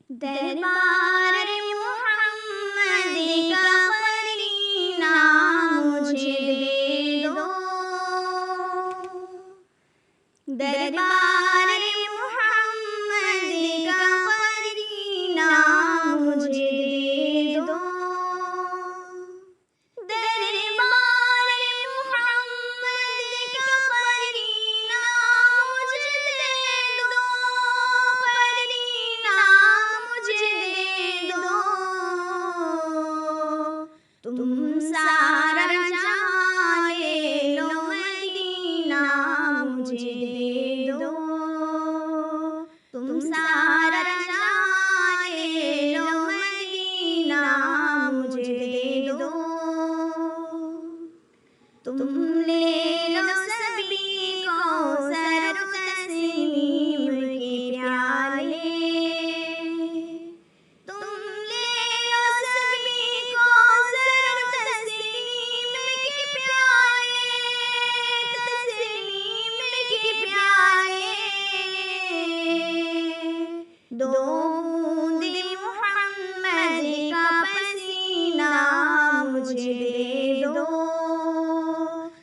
दरबार मोहम्मद का करीना मुझे दे दो। दरबार मोहम्मद का करीना मुझे दे दो। दरबार मोहम्मद का करीना मुझे दे दो। करीना मुझे दे दो। तुम सारा जाने लो मदीना मुझे दे दो। तुम सारा जाने लो मदीना मुझे दे दो। तुम ले लो सभी को सर तस्लीम के प्याले। तुम ले लो सभी को सर तस्लीम के प्याले। तस्लीम के प्याले। दो बूंद मोहम्मद का पसीना मुझे दे दो।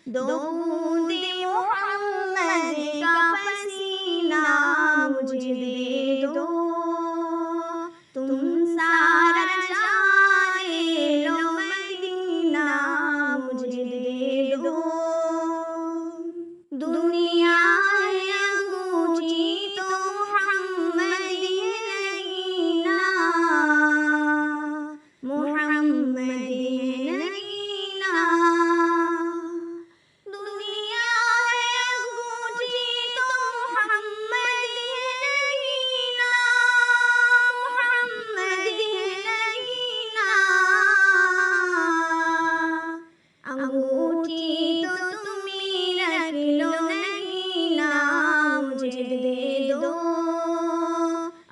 दो बूंद मोहम्मद का पसीना मुझे दे दो। तुम सारा जाने लो मदीना मुझे दे दो। दुनिया है अगूठी तो मोहम्मद है नगीना। मोहम्मद है नगीना। दुनिया है अगूठी तो मोहम्मद है नगीना। मोहम्मद है नगीना। अंगूठी तो तुम ही रख लो नगीना मुझे दे दो।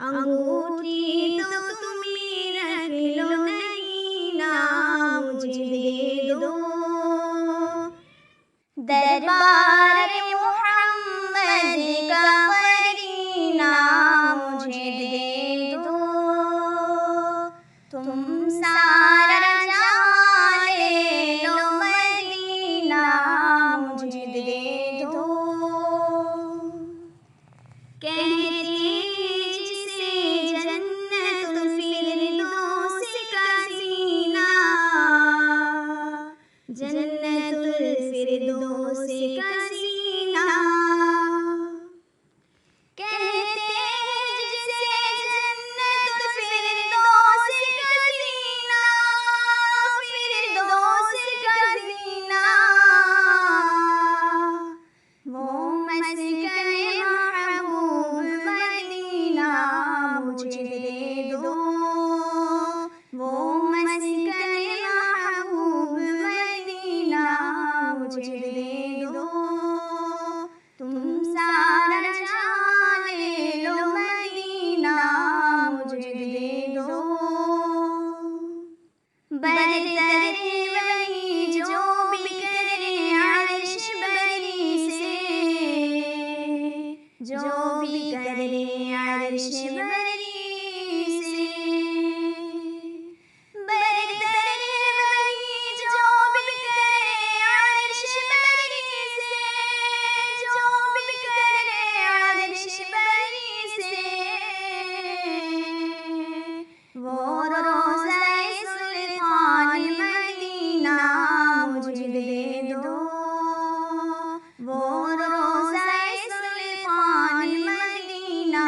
अंगूठी तो तुम ही रख लो नगीना मुझे दे दो। दरबार मोहम्मद का करीना मुझे दे दो। तुम सारा जाने लो मदीना मुझे दे दो। कहते जिसे जन्नतुल फिरदौस का सीना। जन्नतुल फिरदौस का सीना। कहते जिसे जन्नतुल फिरदौस का सीना। फिरदौस का सीना। वो मस्कन महबूब मदीना मुझे दे दो। वो मस्कन महबूब मदीना मुझे दे दो। तुम सारा जाने लो मदीना मुझे दे दो। बरतर वही जो भी करे अर्श बरी से। जो भी करे अर्श बरी से। बरतर वही जो भी करे अर्श बरी से। जो भी करे अर्श बरी से। वो रोज़ा सुल्तान मदीना मुझे दे दो। वो रोज़ा सुल्तान मदीना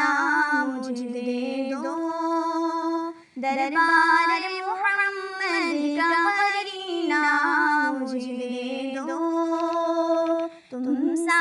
मुझे दे दो। दरबार मोहम्मद का करीना मुझे दे दो। तुम सा